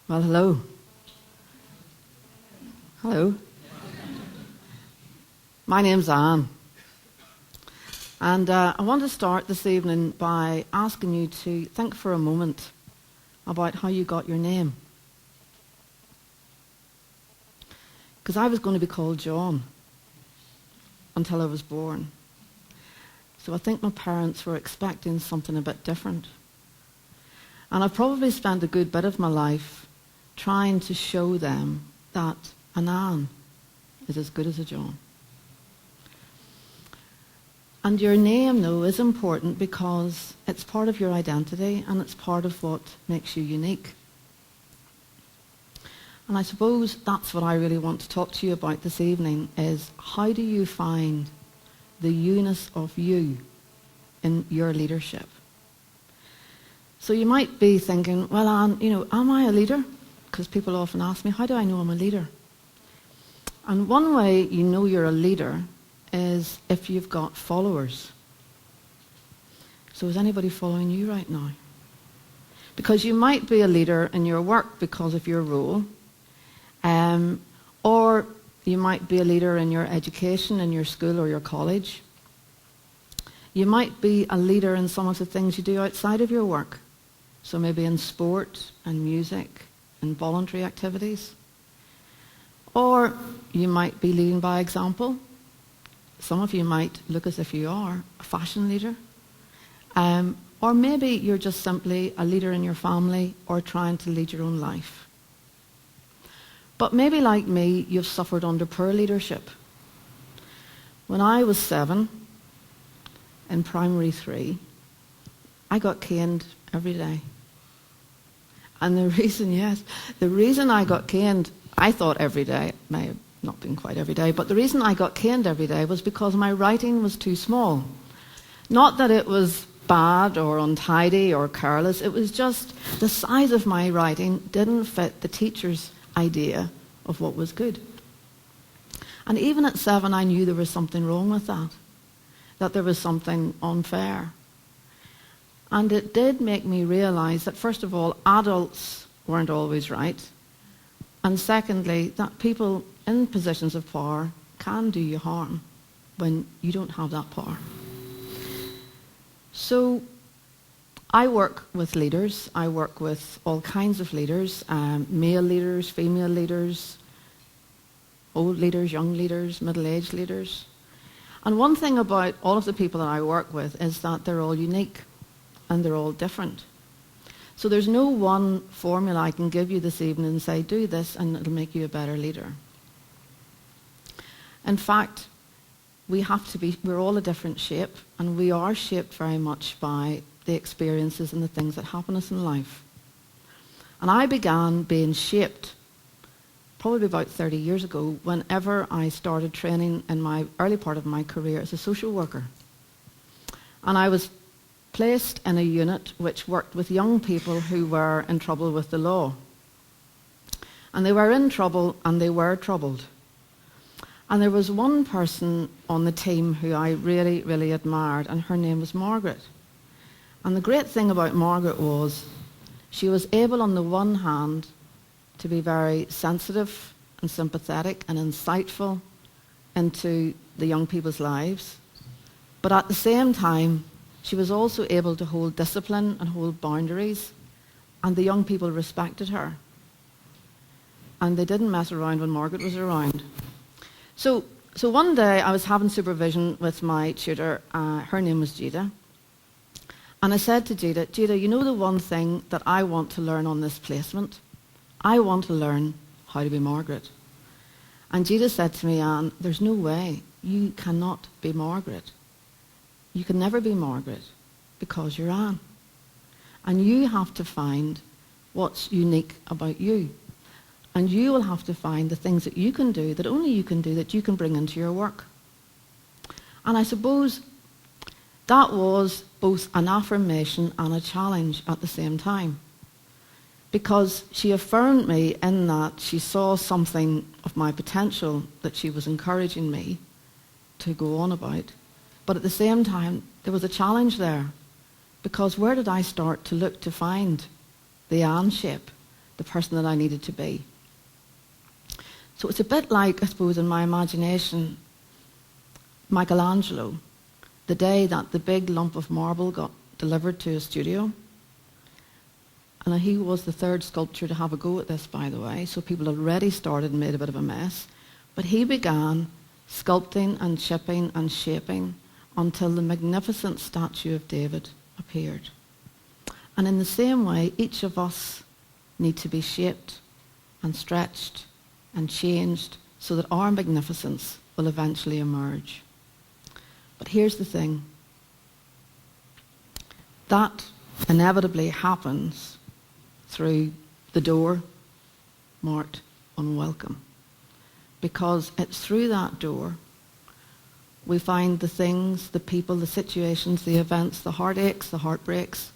Well, hello. Hello. My name's Anne. And I want to start this evening by asking you to think for a moment about how you got your name. Because I was going to be called John until I was born. So I think my parents were expecting something a bit different. And I've probably spent a good bit of my life trying to show them that an Anne is as good as a John. And your name, though, is important because it's part of your identity and it's part of what makes you unique. And I suppose that's what I really want to talk to you about this evening is how do you find the Eunice of you in your leadership? So you might be thinking, well, Anne, am I a leader? Because people often ask me, how do I know I'm a leader? And one way you know you're a leader is if you've got followers. So is anybody following you right now? Because you might be a leader in your work because of your role, or you might be a leader in your education, in your school or your college. You might be a leader in some of the things you do outside of your work. So maybe in sport and music and voluntary activities. Or you might be leading by example. Some of you might look as if you are a fashion leader. Or maybe you're just simply a leader in your family or trying to lead your own life. But maybe like me, you've suffered under poor leadership. When I was 7, in primary 3, I got caned every day. And the reason I got caned, I thought every day, it may have not been quite every day, but the reason I got caned every day was because my writing was too small. Not that it was bad or untidy or careless, it was just the size of my writing didn't fit the teacher's idea of what was good. And even at 7, I knew there was something wrong with that there was something unfair. And it did make me realize that, first of all, adults weren't always right. And secondly, that people in positions of power can do you harm when you don't have that power. So I work with leaders. I work with all kinds of leaders, male leaders, female leaders, old leaders, young leaders, middle-aged leaders. And one thing about all of the people that I work with is that they're all unique and they're all different. So there's no one formula I can give you this evening and say, do this and it'll make you a better leader. In fact, we're all a different shape, and we are shaped very much by the experiences and the things that happen to us in life. And I began being shaped probably about 30 years ago whenever I started training in my early part of my career as a social worker. And I was placed in a unit which worked with young people who were in trouble with the law. And they were in trouble and they were troubled. And there was one person on the team who I really, really admired, and her name was Margaret. And the great thing about Margaret was she was able, on the one hand, to be very sensitive and sympathetic and insightful into the young people's lives. But at the same time, she was also able to hold discipline and hold boundaries, and the young people respected her. And they didn't mess around when Margaret was around. So one day I was having supervision with my tutor. Her name was Jada. And I said to Jada, you know the one thing that I want to learn on this placement? I want to learn how to be Margaret. And Jada said to me, Anne, there's no way. You cannot be Margaret. You can never be Margaret because you're Anne. And you have to find what's unique about you. And you will have to find the things that you can do, that only you can do, that you can bring into your work. And I suppose that was both an affirmation and a challenge at the same time. Because she affirmed me in that she saw something of my potential that she was encouraging me to go on about. But at the same time, there was a challenge there. Because where did I start to look to find the Anne shape the person that I needed to be. So it's a bit like, I suppose, in my imagination, Michelangelo, the day that the big lump of marble got delivered to his studio. And he was the third sculptor to have a go at this, by the way, so people had already started and made a bit of a mess. But he began sculpting and chipping and shaping until the magnificent statue of David appeared. And in the same way, each of us need to be shaped and stretched and changed so that our magnificence will eventually emerge. But here's the thing. That inevitably happens through the door marked unwelcome. Because it's through that door we find the things, the people, the situations, the events, the heartaches, the heartbreaks,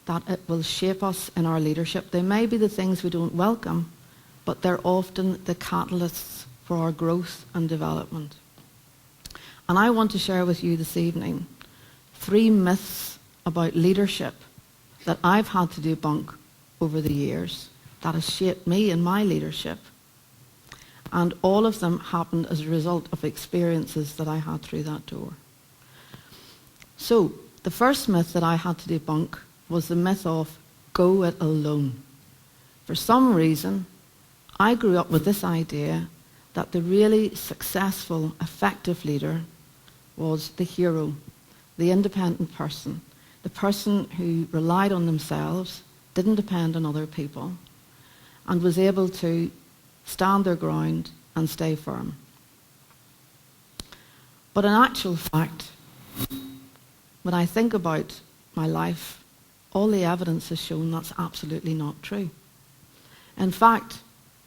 that it will shape us in our leadership. They may be the things we don't welcome, but they're often the catalysts for our growth and development. And I want to share with you this evening 3 myths about leadership that I've had to debunk over the years that has shaped me in my leadership. And all of them happened as a result of experiences that I had through that door. So, the first myth that I had to debunk was the myth of go it alone. For some reason, I grew up with this idea that the really successful, effective leader was the hero, the independent person, the person who relied on themselves, didn't depend on other people, and was able to stand their ground and stay firm. But in actual fact, when I think about my life, all the evidence has shown that's absolutely not true. In fact,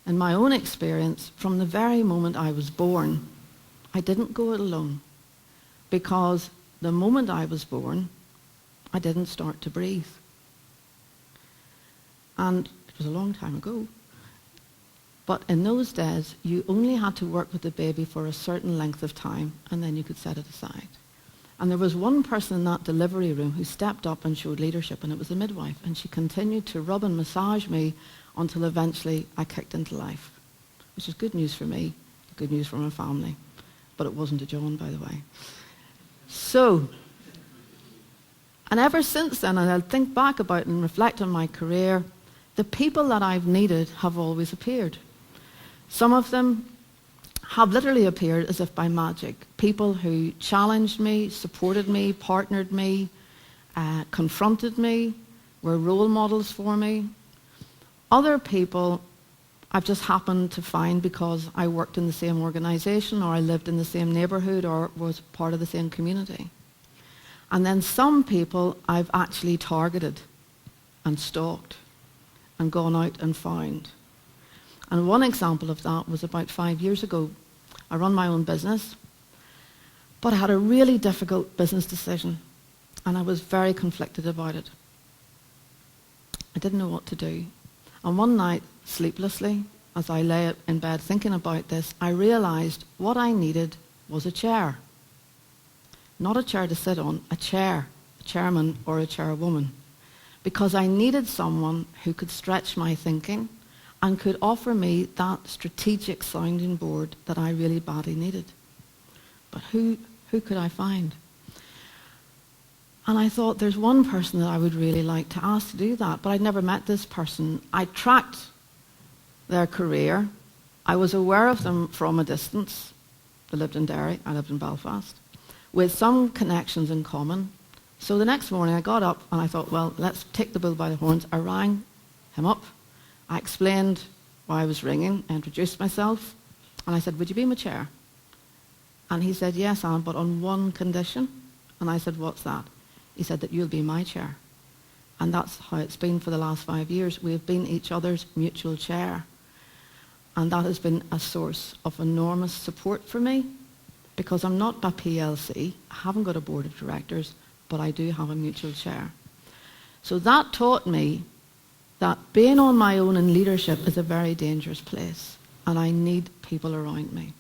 in my own experience, from the very moment I was born, I didn't go it alone. Because the moment I was born, I didn't start to breathe. And it was a long time ago. But in those days, you only had to work with the baby for a certain length of time, and then you could set it aside. And there was one person in that delivery room who stepped up and showed leadership, and it was the midwife. And she continued to rub and massage me until eventually I kicked into life, which is good news for me, good news for my family. But it wasn't a John, by the way. So, and ever since then, and I'll think back about and reflect on my career, the people that I've needed have always appeared. Some of them have literally appeared as if by magic. People who challenged me, supported me, partnered me, confronted me, were role models for me. Other people I've just happened to find because I worked in the same organisation, or I lived in the same neighbourhood, or was part of the same community. And then some people I've actually targeted and stalked and gone out and found. And one example of that was about 5 years ago. I run my own business, but I had a really difficult business decision, and I was very conflicted about it. I didn't know what to do. And one night, sleeplessly, as I lay in bed thinking about this, I realised what I needed was a chair. Not a chair to sit on, a chair, a chairman or a chairwoman. Because I needed someone who could stretch my thinking and could offer me that strategic sounding board that I really badly needed. But who could I find? And I thought, there's one person that I would really like to ask to do that, but I'd never met this person. I tracked their career. I was aware of them from a distance. They lived in Derry, I lived in Belfast, with some connections in common. So the next morning I got up and I thought, well, let's take the bull by the horns. I rang him up. I explained why I was ringing, I introduced myself, and I said, would you be my chair? And he said, yes, Anne, but on one condition. And I said, what's that? He said that you'll be my chair. And that's how it's been for the last 5 years. We have been each other's mutual chair. And that has been a source of enormous support for me, because I'm not a PLC, I haven't got a board of directors, but I do have a mutual chair. So that taught me that being on my own in leadership is a very dangerous place, and I need people around me.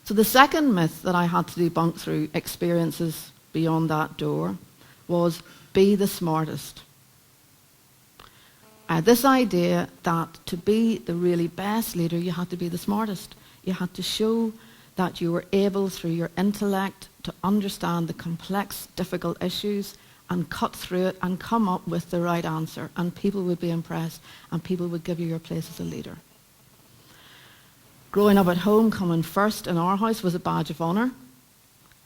So the second myth that I had to debunk through experiences beyond that door was be the smartest. this idea that to be the really best leader, you had to be the smartest. You had to show that you were able, through your intellect, to understand the complex, difficult issues and cut through it and come up with the right answer. And people would be impressed and people would give you your place as a leader. Growing up at home, coming first in our house was a badge of honour.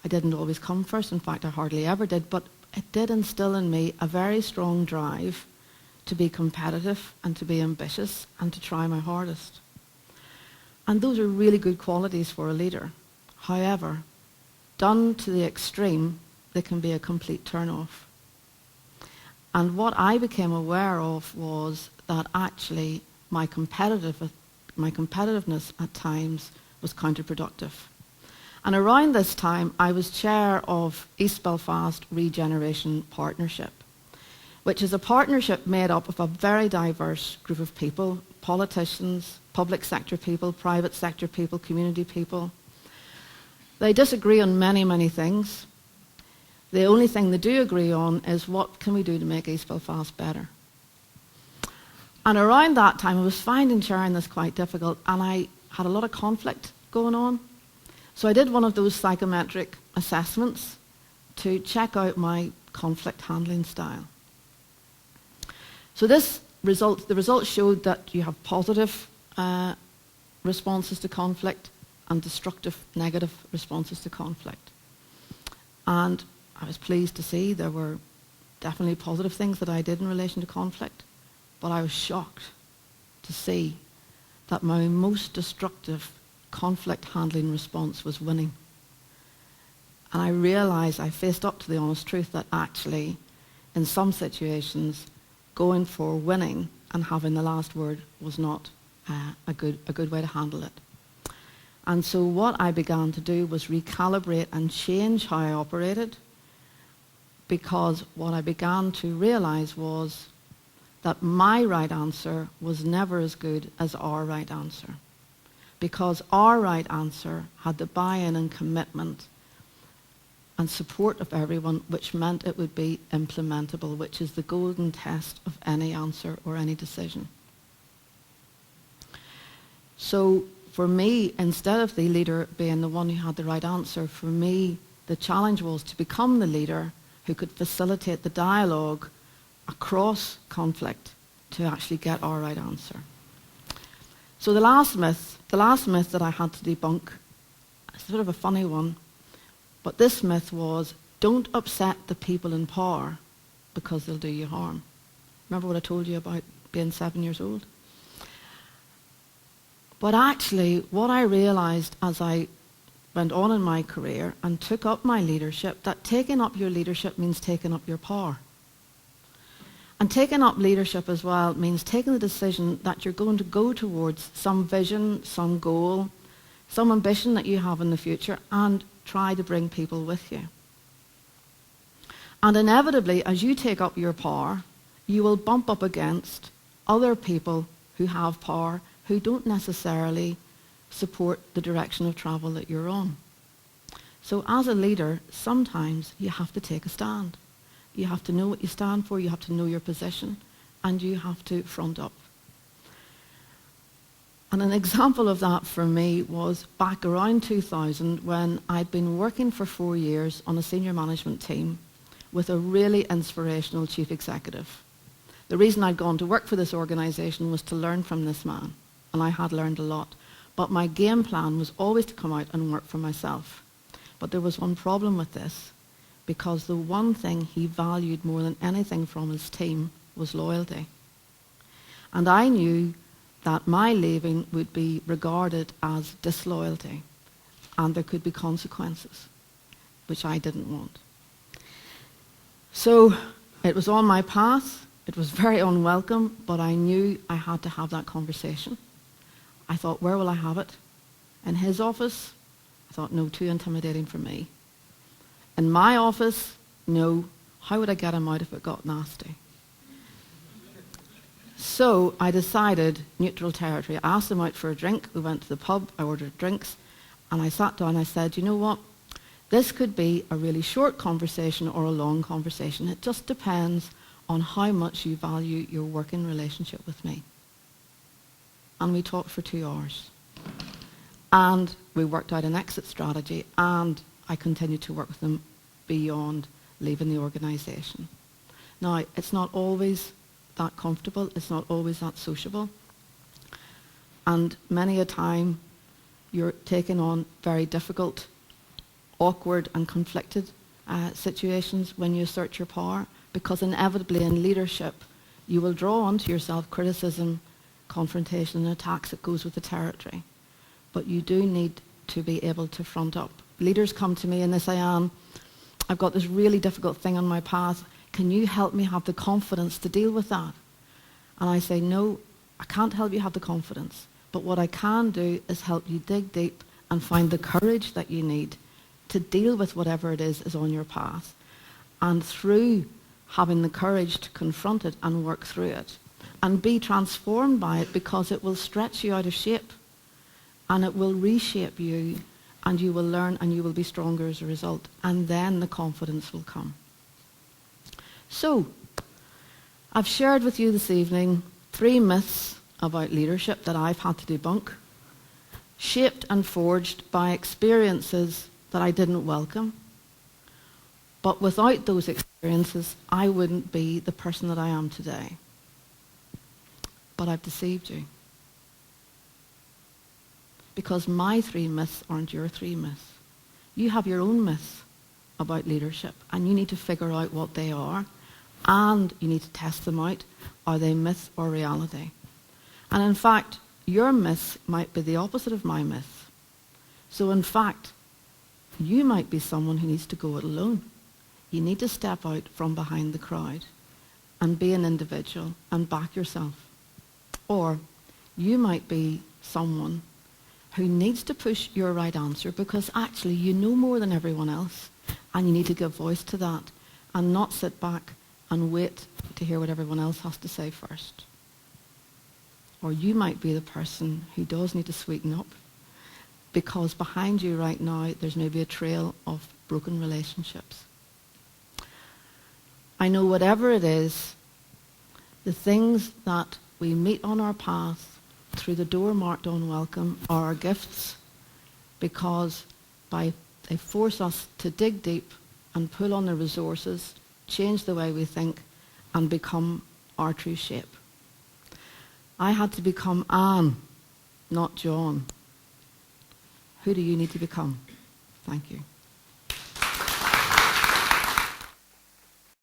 I didn't always come first. In fact, I hardly ever did. But it did instill in me a very strong drive to be competitive and to be ambitious and to try my hardest. And those are really good qualities for a leader. However, done to the extreme, they can be a complete turn-off. And what I became aware of was that actually my competitiveness at times was counterproductive. And around this time, I was chair of East Belfast Regeneration Partnership, which is a partnership made up of a very diverse group of people, politicians, public sector people, private sector people, community people. They disagree on many, many things. The only thing they do agree on is what can we do to make East Belfast better. And around that time, I was finding chairing this quite difficult, and I had a lot of conflict going on. So I did one of those psychometric assessments to check out my conflict handling style. So the results showed that you have positive responses to conflict and destructive, negative responses to conflict. And I was pleased to see there were definitely positive things that I did in relation to conflict, but I was shocked to see that my most destructive conflict handling response was winning. And I realized, I faced up to the honest truth that actually, in some situations, going for winning and having the last word was not a good way to handle it. And so what I began to do was recalibrate and change how I operated, because what I began to realize was that my right answer was never as good as our right answer, because our right answer had the buy-in and commitment and support of everyone, which meant it would be implementable, which is the golden test of any answer or any decision. So for me, instead of the leader being the one who had the right answer, for me, the challenge was to become the leader who could facilitate the dialogue across conflict to actually get our right answer. So the last myth that I had to debunk, it's a bit of a funny one, but this myth was, don't upset the people in power because they'll do you harm. Remember what I told you about being 7 years old? But actually, what I realized as I went on in my career and took up my leadership, that taking up your leadership means taking up your power. And taking up leadership as well means taking the decision that you're going to go towards some vision, some goal, some ambition that you have in the future, and try to bring people with you. And inevitably, as you take up your power, you will bump up against other people who have power who don't necessarily support the direction of travel that you're on. So as a leader, sometimes you have to take a stand. You have to know what you stand for, you have to know your position, and you have to front up. And an example of that for me was back around 2000 when I'd been working for 4 years on a senior management team with a really inspirational chief executive. The reason I'd gone to work for this organisation was to learn from this man, and I had learned a lot. But my game plan was always to come out and work for myself. But there was one problem with this, because the one thing he valued more than anything from his team was loyalty. And I knew that my leaving would be regarded as disloyalty, and there could be consequences, which I didn't want. So it was on my path. It was very unwelcome, but I knew I had to have that conversation. I thought, where will I have it? In his office? I thought, no, too intimidating for me. In my office? No. How would I get him out if it got nasty? So I decided neutral territory. I asked him out for a drink. We went to the pub. I ordered drinks. And I sat down and I said, you know what? This could be a really short conversation or a long conversation. It just depends on how much you value your working relationship with me. And we talked for 2 hours. And we worked out an exit strategy, and I continued to work with them beyond leaving the organisation. Now, it's not always that comfortable. It's not always that sociable. And many a time, you're taking on very difficult, awkward and conflicted situations when you assert your power, because inevitably in leadership, you will draw onto yourself criticism, confrontation and attacks that goes with the territory. But you do need to be able to front up. Leaders come to me and they say, Anne, I've got this really difficult thing on my path. Can you help me have the confidence to deal with that? And I say, no, I can't help you have the confidence. But what I can do is help you dig deep and find the courage that you need to deal with whatever it is on your path. And through having the courage to confront it and work through it and be transformed by it, because it will stretch you out of shape and it will reshape you, and you will learn and you will be stronger as a result. And then the confidence will come. So, I've shared with you this evening 3 myths about leadership that I've had to debunk, shaped and forged by experiences that I didn't welcome. But without those experiences, I wouldn't be the person that I am today. But I've deceived you. Because my 3 myths aren't your 3 myths. You have your own myths about leadership, and you need to figure out what they are, and you need to test them out. Are they myth or reality? And in fact, your myth might be the opposite of my myth. So in fact, you might be someone who needs to go it alone. You need to step out from behind the crowd and be an individual and back yourself. Or you might be someone who needs to push your right answer, because actually you know more than everyone else, and you need to give voice to that and not sit back and wait to hear what everyone else has to say first. Or you might be the person who does need to sweeten up, because behind you right now there's maybe a trail of broken relationships. I know whatever it is, the things that we meet on our path through the door marked unwelcome are our gifts, because they force us to dig deep and pull on the resources, change the way we think, and become our true shape. I had to become Anne, not John. Who do you need to become? Thank you.